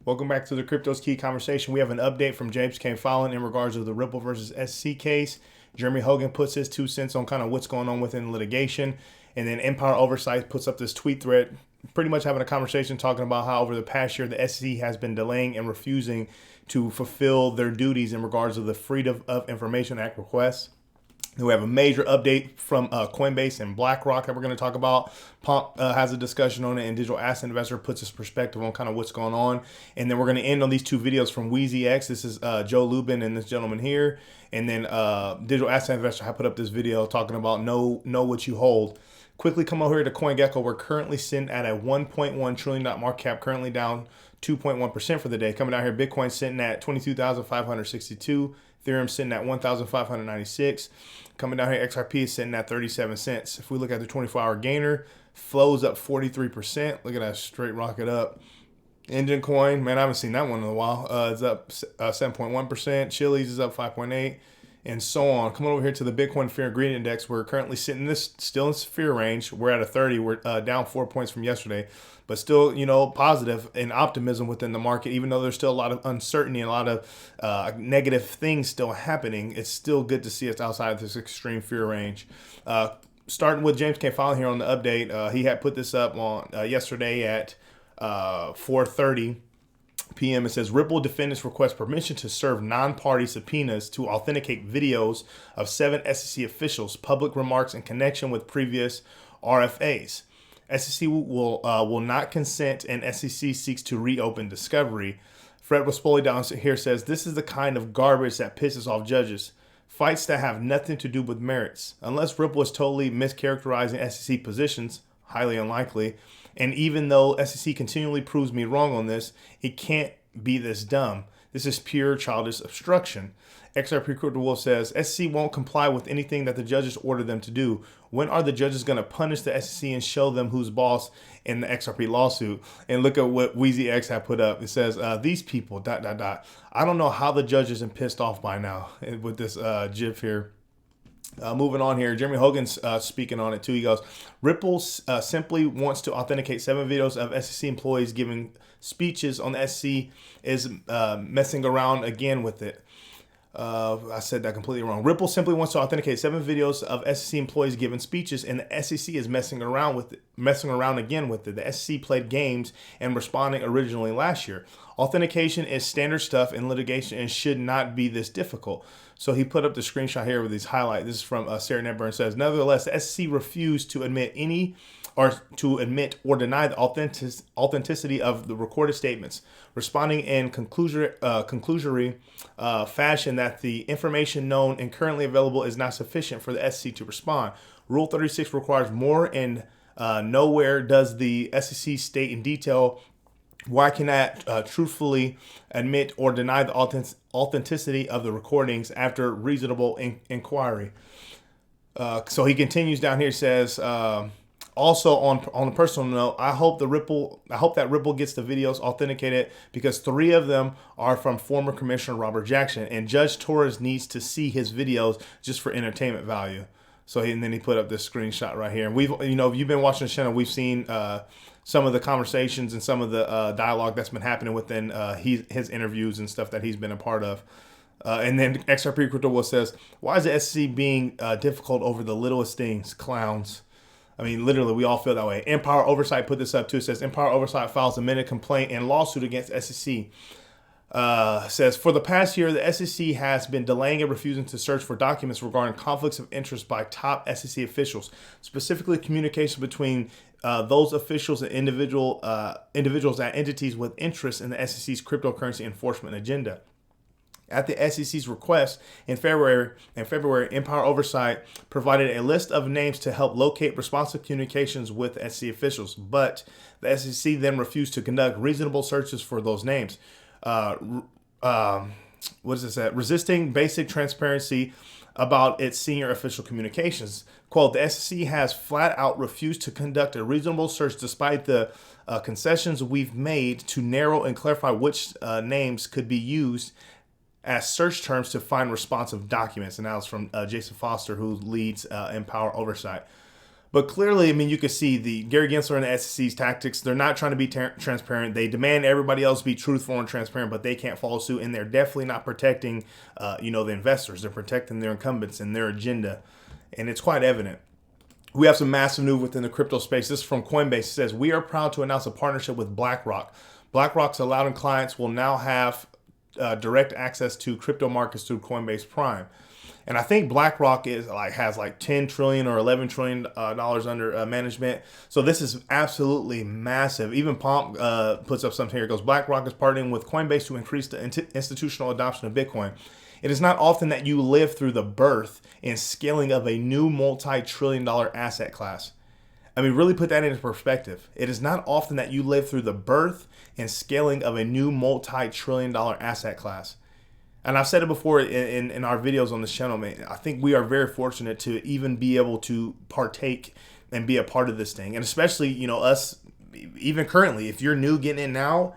Welcome back to the Crypto's Key Conversation. We have an update from James K. Fallon in regards to the Ripple versus SEC case. Jeremy Hogan puts his 2 cents on kind of what's going on within litigation. And then Empire Oversight puts up this tweet thread, pretty much having a conversation talking about how over the past year, the SEC has been delaying and refusing to fulfill their duties in regards to the Freedom of Information Act requests. We have a major update from Coinbase and BlackRock that we're going to talk about. Pomp has a discussion on it, and Digital Asset Investor puts his perspective on kind of what's going on. And then we're going to end on these two videos from Wheezy X. This is Joe Lubin and this gentleman here. And then Digital Asset Investor, I put up this video talking about know what you hold. Quickly come over here to CoinGecko. We're currently sitting at a $1.1 trillion market cap, currently down 2.1% for the day. Coming down here, Bitcoin sitting at 22,562. Ethereum sitting at 1,596. Coming down here, XRP is sitting at 37 cents. If we look at the 24-hour gainer, flows up 43%. Look at that straight rocket up. Engine Coin, man, I haven't seen that one in a while. It's up 7.1%. Chili's is up 5.8%. And so on. Coming over here to the Bitcoin Fear and Greed Index, we're currently sitting this still in fear range. We're at a 30. We're down 4 points from yesterday, but still, positive and optimism within the market. Even though there's still a lot of uncertainty and a lot of negative things still happening, it's still good to see us outside of this extreme fear range. Starting with James K. Fallon here on the update, he had put this up on yesterday at 4:30 p.m. It says Ripple defendants request permission to serve non-party subpoenas to authenticate videos of 7 SEC officials' public remarks in connection with previous RFAs. SEC will not consent, and SEC seeks to reopen discovery. Fred Rispoli down here says this is the kind of garbage that pisses off judges. Fights that have nothing to do with merits. Unless Ripple is totally mischaracterizing SEC positions, highly unlikely. And even though SEC continually proves me wrong on this, it can't be this dumb. This is pure childish obstruction. XRP Crypto Wolf says SEC won't comply with anything that the judges order them to do. When are the judges going to punish the SEC and show them who's boss in the XRP lawsuit? And look at what Wheezy X had put up. It says these people ... I don't know how the judges are pissed off by now with this GIF here. Moving on here, Jeremy Hogan's speaking on it too. He goes, Ripple simply wants to authenticate 7 videos of SEC employees giving speeches on the SEC is messing around again with it. I said that completely wrong. Ripple simply wants to authenticate 7 videos of SEC employees giving speeches, and the SEC is messing around again with it. The SEC played games and responding originally last year. Authentication is standard stuff in litigation and should not be this difficult. So he put up the screenshot here with these highlights. This is from Sarah Netburn. Says, nevertheless, the SEC refused to admit or deny the authenticity of the recorded statements, responding in conclusory fashion that the information known and currently available is not sufficient for the SEC to respond. Rule 36 requires more, and nowhere does the SEC state in detail why cannot truthfully admit or deny the authenticity of the recordings after reasonable inquiry. So he continues down here, says, also on a personal note, I hope that Ripple gets the videos authenticated because 3 of them are from former Commissioner Robert Jackson, and Judge Torres needs to see his videos just for entertainment value. So and then he put up this screenshot right here. And we've, if you've been watching the channel, we've seen some of the conversations and some of the dialogue that's been happening within his interviews and stuff that he's been a part of. And then XRP Crypto Wolf says, why is the SEC being difficult over the littlest things? Clowns. I mean, literally, we all feel that way. Empire Oversight put this up too. It says Empire Oversight files amended complaint and lawsuit against SEC. Says, for the past year, the SEC has been delaying and refusing to search for documents regarding conflicts of interest by top SEC officials, specifically communication between those officials and individuals and entities with interest in the SEC's cryptocurrency enforcement agenda. At the SEC's request in February, Empire Oversight provided a list of names to help locate responsive communications with SEC officials, but the SEC then refused to conduct reasonable searches for those names. Resisting basic transparency about its senior official communications. Quote, the SEC has flat out refused to conduct a reasonable search despite the concessions we've made to narrow and clarify which names could be used as search terms to find responsive documents. And that was from Jason Foster, who leads Empower Oversight. But clearly, I mean, you could see the Gary Gensler and the SEC's tactics. They're not trying to be transparent. They demand everybody else be truthful and transparent, but they can't follow suit. And they're definitely not protecting, the investors. They're protecting their incumbents and their agenda. And it's quite evident. We have some massive news within the crypto space. This is from Coinbase. It says, we are proud to announce a partnership with BlackRock. BlackRock's allowing clients will now have direct access to crypto markets through Coinbase Prime. And I think BlackRock has like 10 trillion or 11 trillion dollars under management. So this is absolutely massive. Even Pomp puts up something here. It goes, BlackRock is partnering with Coinbase to increase the institutional adoption of Bitcoin. It is not often that you live through the birth and scaling of a new multi-trillion-dollar asset class. I mean, really put that into perspective. It is not often that you live through the birth and scaling of a new multi-trillion-dollar asset class. And I've said it before in our videos on this channel, man. I think we are very fortunate to even be able to partake and be a part of this thing. And especially, us, even currently, if you're new getting in now,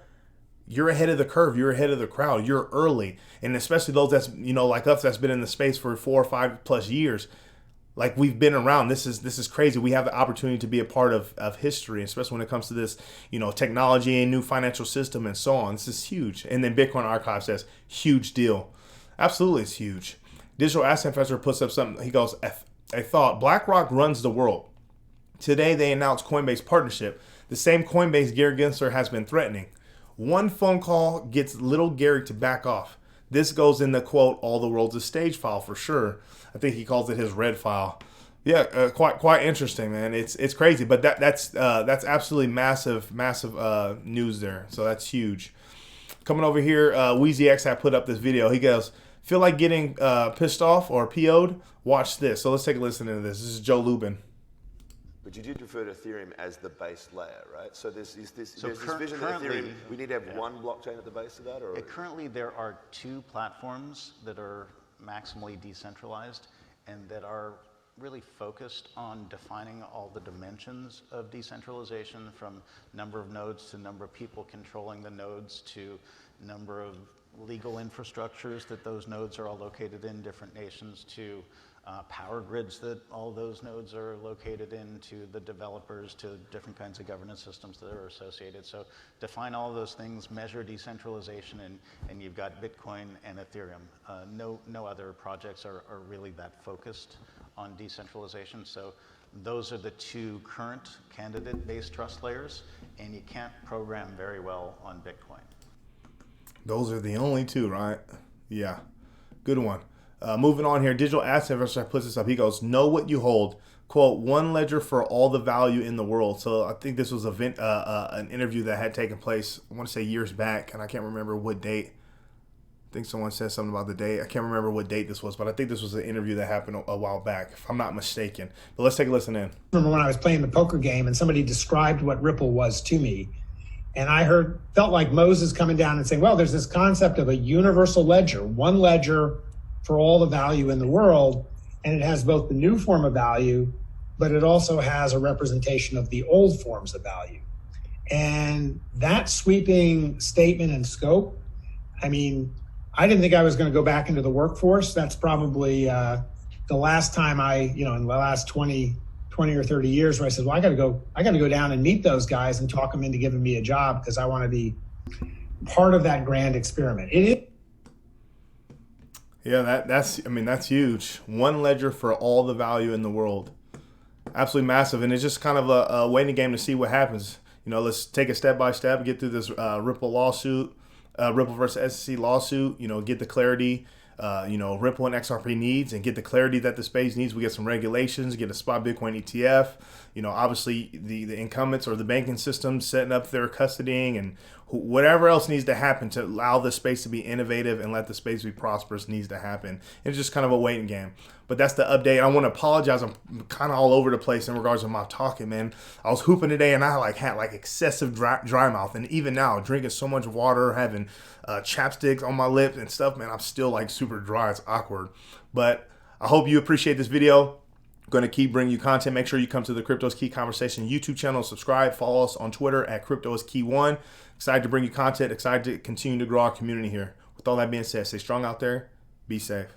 you're ahead of the curve. You're ahead of the crowd. You're early. And especially those that's, like us, that's been in the space for 4 or 5 plus years. Like, we've been around. This is crazy. We have the opportunity to be a part of history, especially when it comes to this, technology and new financial system and so on. This is huge. And then Bitcoin Archive says, huge deal. Absolutely, it's huge. Digital Asset Investor puts up something. He goes, I thought BlackRock runs the world. Today, they announced Coinbase partnership. The same Coinbase Gary Gensler has been threatening. One phone call gets little Gary to back off. This goes in the quote, all the world's a stage file for sure. I think he calls it his red file. Yeah, quite interesting, man. It's crazy, but that's absolutely massive news there. So that's huge. Coming over here, WheezyX had put up this video. He goes, feel like getting pissed off or PO'd? Watch this. So let's take a listen to this. This is Joe Lubin. But you did refer to Ethereum as the base layer, right? So there's this vision that Ethereum, we need to have one blockchain at the base of that? Or? Currently, there are 2 platforms that are maximally decentralized and that are really focused on defining all the dimensions of decentralization, from number of nodes to number of people controlling the nodes to number of legal infrastructures that those nodes are all located in different nations to power grids that all those nodes are located in, to the developers, to different kinds of governance systems that are associated. So define all those things, measure decentralization, and you've got Bitcoin and Ethereum. No other projects are really that focused on decentralization. So those are the 2 current candidate-based trust layers, and you can't program very well on Bitcoin. Those are the only 2, right? Yeah, good one. Moving on here, Digital Asset Investor puts this up. He goes, know what you hold. Quote, one ledger for all the value in the world. So I think this was an interview that had taken place, I want to say years back, and I can't remember what date. I think someone said something about the date. I can't remember what date this was, but I think this was an interview that happened a while back, if I'm not mistaken. But let's take a listen in. I remember when I was playing the poker game and somebody described what Ripple was to me. And I felt like Moses coming down and saying, well, there's this concept of a universal ledger, one ledger for all the value in the world. And it has both the new form of value, but it also has a representation of the old forms of value. And that sweeping statement and scope, I mean, I didn't think I was going to go back into the workforce. That's probably the last time in the last 20 or 30 years where I said, well, I got to go down and meet those guys and talk them into giving me a job because I want to be part of that grand experiment. Yeah, that's huge. One ledger for all the value in the world. Absolutely massive. And it's just kind of a waiting game to see what happens. Let's take it step by step, get through this Ripple lawsuit, Ripple versus SEC lawsuit, get the clarity, Ripple and XRP needs, and get the clarity that the space needs. We get some regulations, get a spot Bitcoin ETF, obviously the incumbents or the banking system setting up their custodying, and whatever else needs to happen to allow the space to be innovative and let the space be prosperous needs to happen. It's just kind of a waiting game. But that's the update. I want to apologize. I'm kind of all over the place in regards to my talking, man. I was hooping today and I had excessive dry mouth. And even now, drinking so much water, having chapsticks on my lips and stuff, man, I'm still super dry. It's awkward. But I hope you appreciate this video. I'm going to keep bringing you content. Make sure you come to the Crypto is Key Conversation YouTube channel. Subscribe. Follow us on Twitter at CryptoIsKey1. Excited to bring you content. Excited to continue to grow our community here. With all that being said, stay strong out there. Be safe.